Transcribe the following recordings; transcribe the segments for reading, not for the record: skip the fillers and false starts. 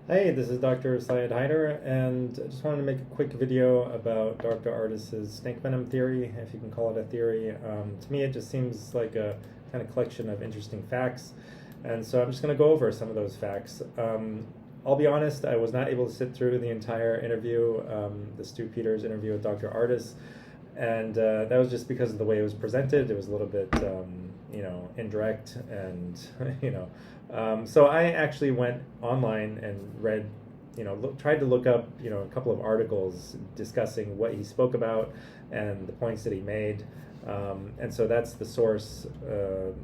Hey, this is Dr. Syedhaider, and I just wanted to make a quick video about Dr. Ardis's snake venom theory, if you can call it a theory. To me, it just seems like a kind of collection of interesting facts, and so I'm just going to go over some of those facts. I'll be honest, I was not able to sit through the entire interview, the Stu Peters interview with Dr. Ardis, and that was just because of the way it was presented. It was a little bit, indirect, and so I actually went online and read, tried to look up, a couple of articles discussing what he spoke about and the points that he made. And so that's the source.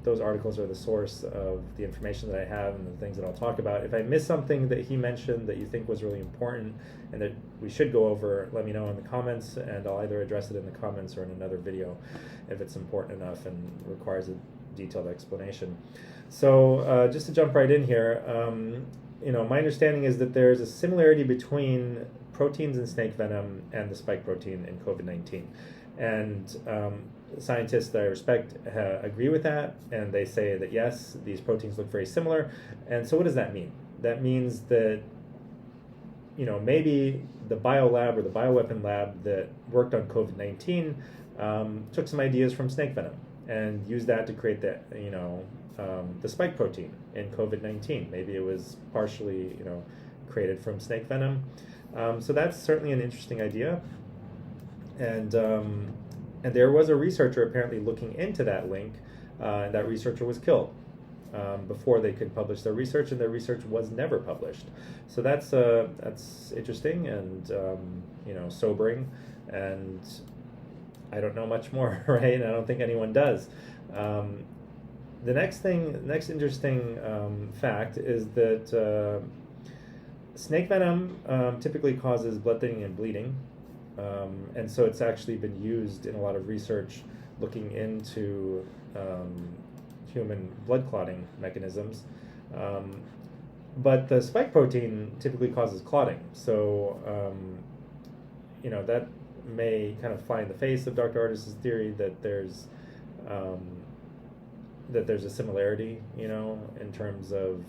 Those articles are the source of the information that I have and the things that I'll talk about. If I miss something that he mentioned that you think was really important and that we should go over, let me know in the comments, and I'll either address it in the comments or in another video if it's important enough and requires a detailed explanation. So just to jump right in here, my understanding is that there's a similarity between proteins in snake venom and the spike protein in COVID-19. And scientists that I respect agree with that, and they say that yes, these proteins look very similar. And so what does that mean? That means that maybe the biolab or the bioweapon lab that worked on COVID-19 took some ideas from snake venom and used that to create the spike protein in COVID-19. Maybe it was partially created from snake venom. So that's certainly an interesting idea. And there was a researcher apparently looking into that link, and that researcher was killed before they could publish their research, and their research was never published. So that's interesting and sobering, and I don't know much more, right? And I don't think anyone does. The next interesting fact is that snake venom typically causes blood thinning and bleeding. And so it's actually been used in a lot of research looking into human blood clotting mechanisms. But the spike protein typically causes clotting. So, that may kind of fly in the face of Dr. Ardis's theory that there's a similarity, in terms of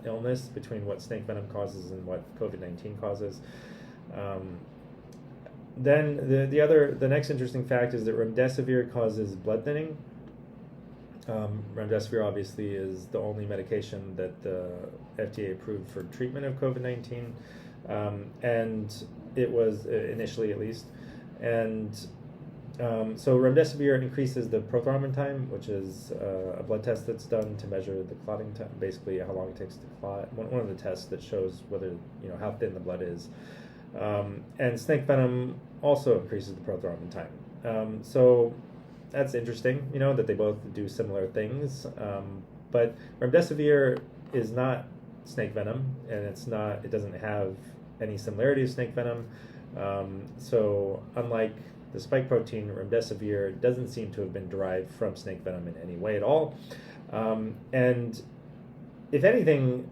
illness between what snake venom causes and what COVID-19 causes. Then the next interesting fact is that remdesivir causes blood thinning. Remdesivir obviously is the only medication that the FDA approved for treatment of COVID-19, and it was initially at least. And so remdesivir increases the prothrombin time, which is a blood test that's done to measure the clotting time, basically how long it takes to clot. One of the tests that shows whether how thin the blood is. And snake venom also increases the prothrombin time. So that's interesting, that they both do similar things. But remdesivir is not snake venom, and it doesn't have any similarity to snake venom. So unlike the spike protein, remdesivir doesn't seem to have been derived from snake venom in any way at all. And if anything,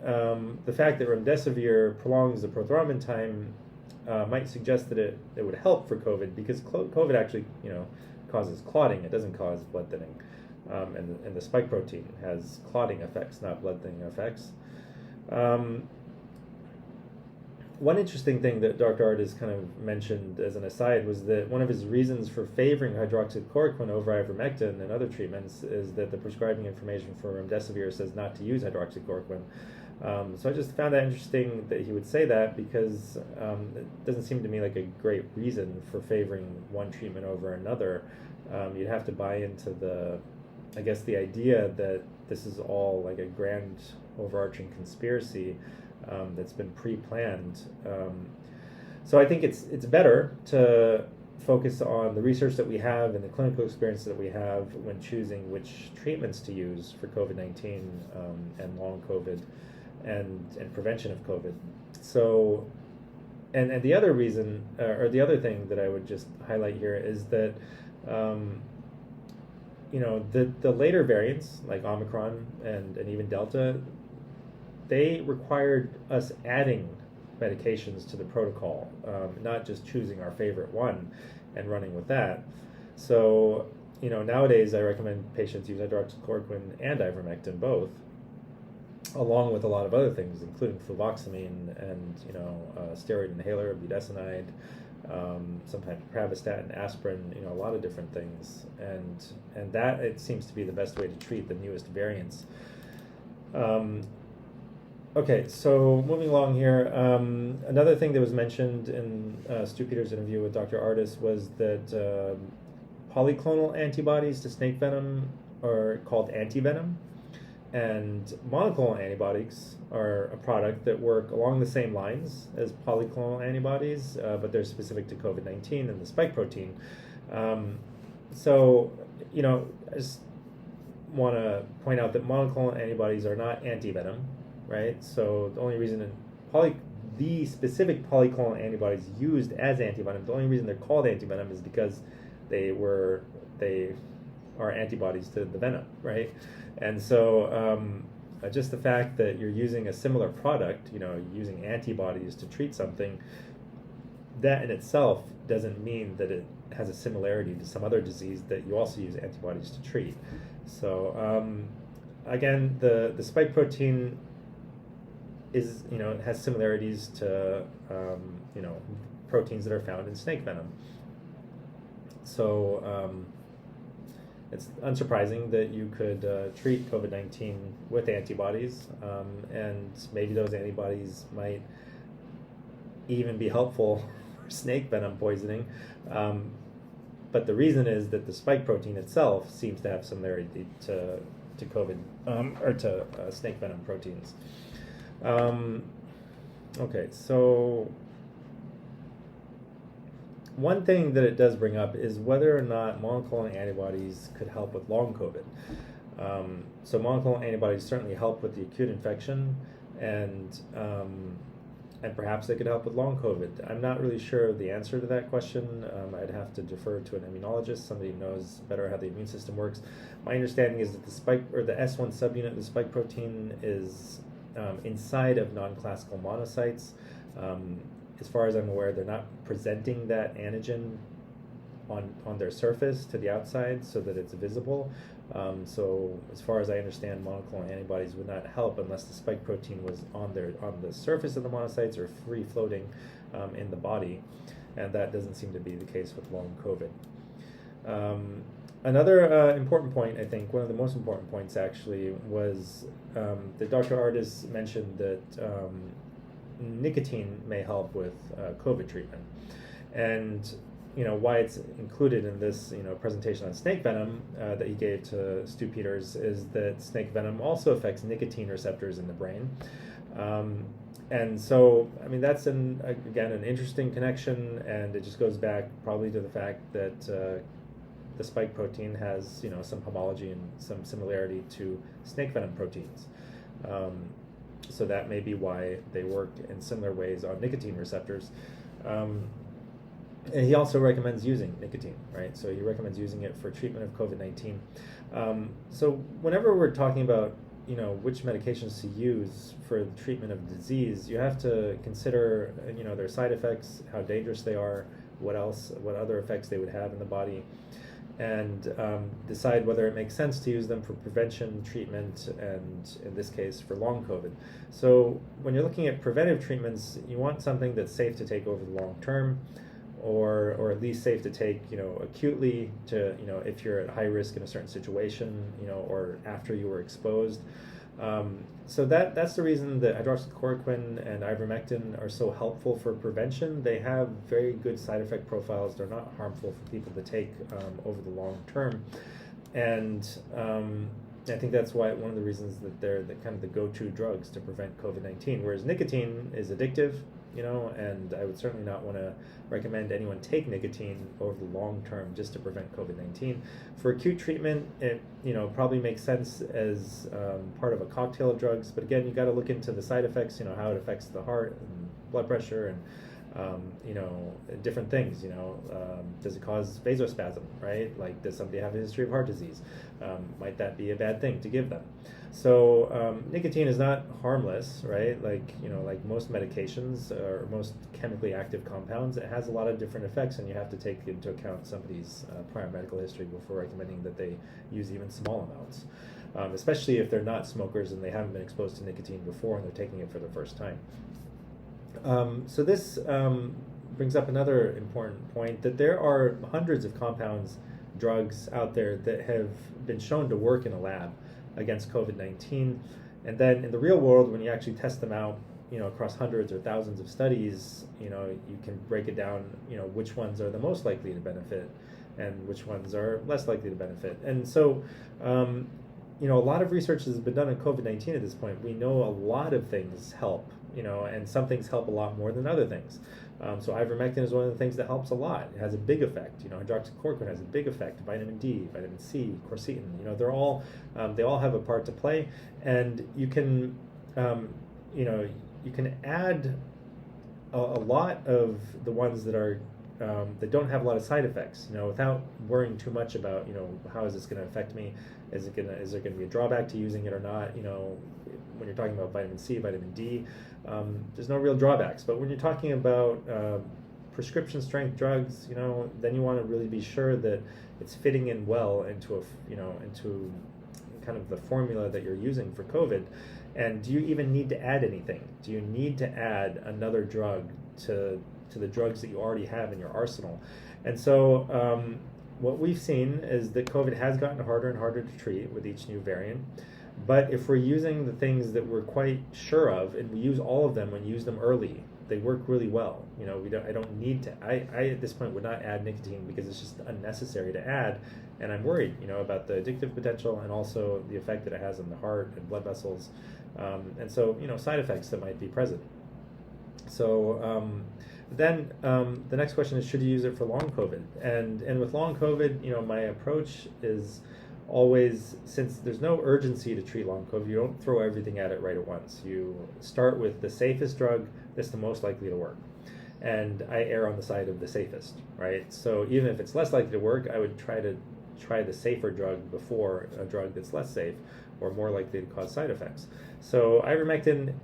the fact that remdesivir prolongs the prothrombin time might suggest that it would help for COVID, because COVID actually causes clotting. It doesn't cause blood thinning, and the spike protein has clotting effects, not blood thinning effects. One interesting thing that Dr. Ardis kind of mentioned as an aside was that one of his reasons for favoring hydroxychloroquine over ivermectin and other treatments is that the prescribing information for remdesivir says not to use hydroxychloroquine. So I just found that interesting that he would say that, because it doesn't seem to me like a great reason for favoring one treatment over another. You'd have to buy into the idea that this is all like a grand overarching conspiracy that's been pre-planned. So I think it's better to focus on the research that we have and the clinical experience that we have when choosing which treatments to use for COVID-19 and long COVID and prevention of COVID. So, and the other reason, or the other thing that I would just highlight here is that the later variants like Omicron and even Delta, they required us adding medications to the protocol, not just choosing our favorite one and running with that. So, nowadays I recommend patients use hydroxychloroquine and ivermectin both. along with a lot of other things, including fluvoxamine and steroid inhaler, budesonide, sometimes pravastatin, aspirin, a lot of different things, and that it seems to be the best way to treat the newest variants. Okay, so moving along here, another thing that was mentioned in Stu Peters' interview with Dr. Ardis was that polyclonal antibodies to snake venom are called Anti-Venom, and monoclonal antibodies are a product that work along the same lines as polyclonal antibodies, but they're specific to COVID-19 and the spike protein. So, I just want to point out that monoclonal antibodies are not anti-venom, right? So the only reason the specific polyclonal antibodies used as anti-venom, the only reason they're called anti-venom is because they are antibodies to the venom, right? And so just the fact that you're using a similar product, using antibodies to treat something, that in itself doesn't mean that it has a similarity to some other disease that you also use antibodies to treat. So again, the spike protein is, it has similarities to, proteins that are found in snake venom. So it's unsurprising that you could treat COVID-19 with antibodies, and maybe those antibodies might even be helpful for snake venom poisoning. But the reason is that the spike protein itself seems to have similarity to COVID or to snake venom proteins. Okay, so one thing that it does bring up is whether or not monoclonal antibodies could help with long COVID. So monoclonal antibodies certainly help with the acute infection, and perhaps they could help with long COVID. I'm not really sure of the answer to that question. I'd have to defer to an immunologist, somebody who knows better how the immune system works. My understanding is that the spike, or the S1 subunit of the spike protein, is inside of non-classical monocytes. As far as I'm aware, they're not presenting that antigen on their surface to the outside so that it's visible. So as far as I understand, monoclonal antibodies would not help unless the spike protein was on the surface of the monocytes or free floating in the body, and that doesn't seem to be the case with long COVID. Another important point, I think, one of the most important points actually, was that Dr. Ardis mentioned that nicotine may help with COVID treatment. And why it's included in this presentation on snake venom that he gave to Stu Peters is that snake venom also affects nicotine receptors in the brain. And so, I mean, that's again an interesting connection, and it just goes back probably to the fact that the spike protein has some homology and some similarity to snake venom proteins. So that may be why they work in similar ways on nicotine receptors. And he also recommends using nicotine, right? So he recommends using it for treatment of COVID-19. So whenever we're talking about which medications to use for the treatment of disease, you have to consider their side effects, how dangerous they are, what other effects they would have in the body, and decide whether it makes sense to use them for prevention, treatment, and in this case for long COVID. So when you're looking at preventive treatments, you want something that's safe to take over the long term, or at least safe to take acutely to if you're at high risk in a certain situation, or after you were exposed. So that's the reason that hydroxychloroquine and ivermectin are so helpful for prevention. They have very good side effect profiles. They're not harmful for people to take over the long term, and I think that's why one of the reasons that they're kind of the go-to drugs to prevent COVID-19. Whereas nicotine is addictive, and I would certainly not want to recommend anyone take nicotine over the long term just to prevent COVID-19. For acute treatment, it probably makes sense as part of a cocktail of drugs, but again, you got to look into the side effects, how it affects the heart and blood pressure and different things. Does it cause vasospasm, right? Like, does somebody have a history of heart disease? Might that be a bad thing to give them? So nicotine is not harmless, right? Like most medications or most chemically active compounds, it has a lot of different effects, and you have to take into account somebody's prior medical history before recommending that they use even small amounts. especially if they're not smokers and they haven't been exposed to nicotine before and they're taking it for the first time. So this brings up another important point, that there are hundreds of compounds, drugs out there that have been shown to work in a lab against COVID-19. And then in the real world, when you actually test them out, across hundreds or thousands of studies, you can break it down, which ones are the most likely to benefit and which ones are less likely to benefit. And so, a lot of research has been done on COVID-19 at this point. We know a lot of things help, and some things help a lot more than other things. So ivermectin is one of the things that helps a lot. It has a big effect. Hydroxychloroquine has a big effect. Vitamin D, vitamin C, quercetin. They're all they all have a part to play, and you can you can add a lot of the ones that are that don't have a lot of side effects, without worrying too much about, how is this going to affect me? Is there going to be a drawback to using it or not? When you're talking about vitamin C, vitamin D, there's no real drawbacks. But when you're talking about prescription strength drugs, then you want to really be sure that it's fitting in well into into kind of the formula that you're using for COVID. And do you even need to add anything? Do you need to add another drug to the drugs that you already have in your arsenal? And so what we've seen is that COVID has gotten harder and harder to treat with each new variant. But if we're using the things that we're quite sure of, and we use all of them and use them early, they work really well. I don't need to. I at this point would not add nicotine because it's just unnecessary to add, and I'm worried, about the addictive potential and also the effect that it has on the heart and blood vessels, and so side effects that might be present. So then the next question is, should you use it for long COVID? And with long COVID, my approach is always, since there's no urgency to treat long COVID, you don't throw everything at it right at once. You start with the safest drug that's the most likely to work. And I err on the side of the safest, right? So even if it's less likely to work, I would try the safer drug before a drug that's less safe or more likely to cause side effects. So ivermectin,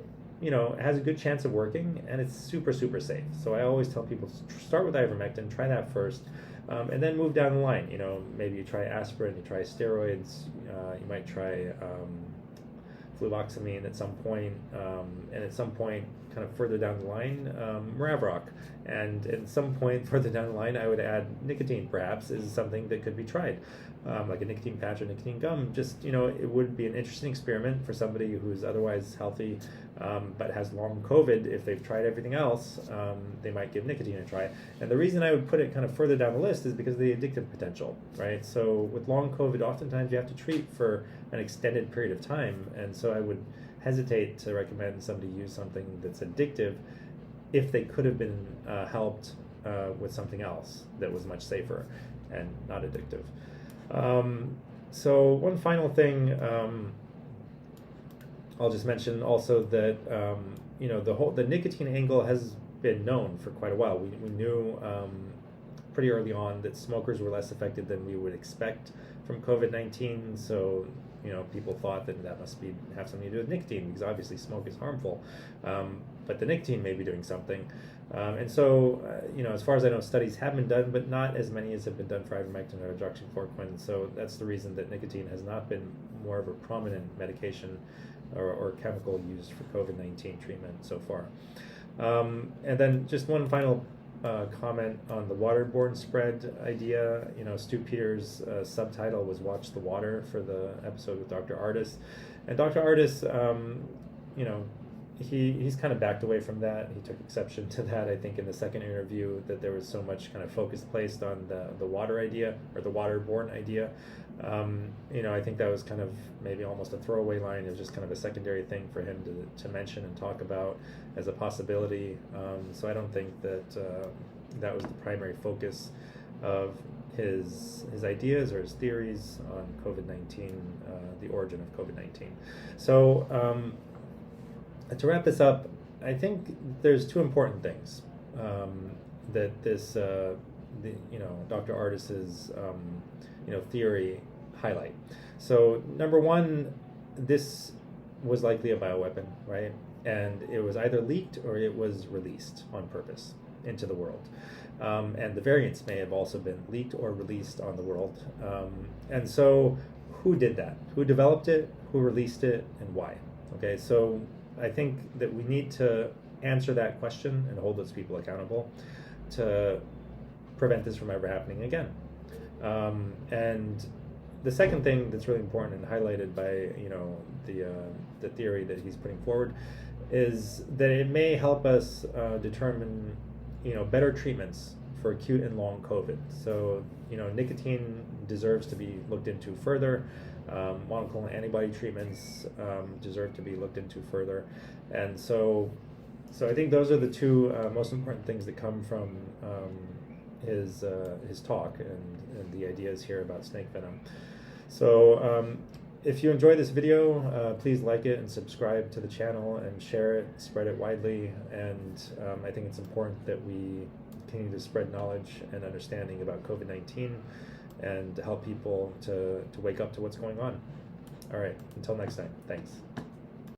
has a good chance of working, and it's super, super safe. So I always tell people, start with ivermectin, try that first, and then move down the line. Maybe you try aspirin, you try steroids, you might try fluvoxamine at some point, and at some point, kind of further down the line, Maraviroc. And at some point further down the line, I would add nicotine, perhaps, is something that could be tried, like a nicotine patch or nicotine gum. Just, it would be an interesting experiment for somebody who's otherwise healthy, but has long COVID. If they've tried everything else, they might give nicotine a try. And the reason I would put it kind of further down the list is because of the addictive potential, right? So with long COVID, oftentimes you have to treat for an extended period of time, and so I would hesitate to recommend somebody use something that's addictive if they could have been helped with something else that was much safer and not addictive. So one final thing, I'll just mention also that the nicotine angle has been known for quite a while. We knew pretty early on that smokers were less affected than we would expect from COVID-19. So people thought that must have something to do with nicotine, because obviously smoke is harmful, but the nicotine may be doing something. And so, as far as I know, studies have been done, but not as many as have been done for ivermectin or hydroxychloroquine. So that's the reason that nicotine has not been more of a prominent medication or chemical used for COVID-19 treatment so far. And then just one final comment on the waterborne spread idea. Stu Peters' subtitle was "Watch the Water" for the episode with Dr. Ardis, and Dr. Ardis, he's kind of backed away from that. He took exception to that, I think, in the second interview, that there was so much kind of focus placed on the water idea, or the waterborne idea. I think that was kind of maybe almost a throwaway line. It was just kind of a secondary thing for him to mention and talk about as a possibility. So I don't think that that was the primary focus of his ideas or his theories on COVID-19, the origin of COVID-19. So to wrap this up, I think there's two important things that this, Dr. Ardis's, theory highlight. So number one, this was likely a bioweapon, right? And it was either leaked or it was released on purpose into the world. And the variants may have also been leaked or released on the world. And so who did that, who developed it, who released it, and why. Okay, so I think that we need to answer that question and hold those people accountable to prevent this from ever happening again. And the second thing that's really important and highlighted by the theory that he's putting forward is that it may help us determine better treatments for acute and long COVID. So nicotine deserves to be looked into further. Monoclonal antibody treatments deserve to be looked into further, and so I think those are the two most important things that come from his talk and the ideas here about snake venom. So if you enjoy this video, please like it and subscribe to the channel and share it, spread it widely, and I think it's important that we continue to spread knowledge and understanding about COVID-19 and to help people to wake up to what's going on. All right, until next time, thanks.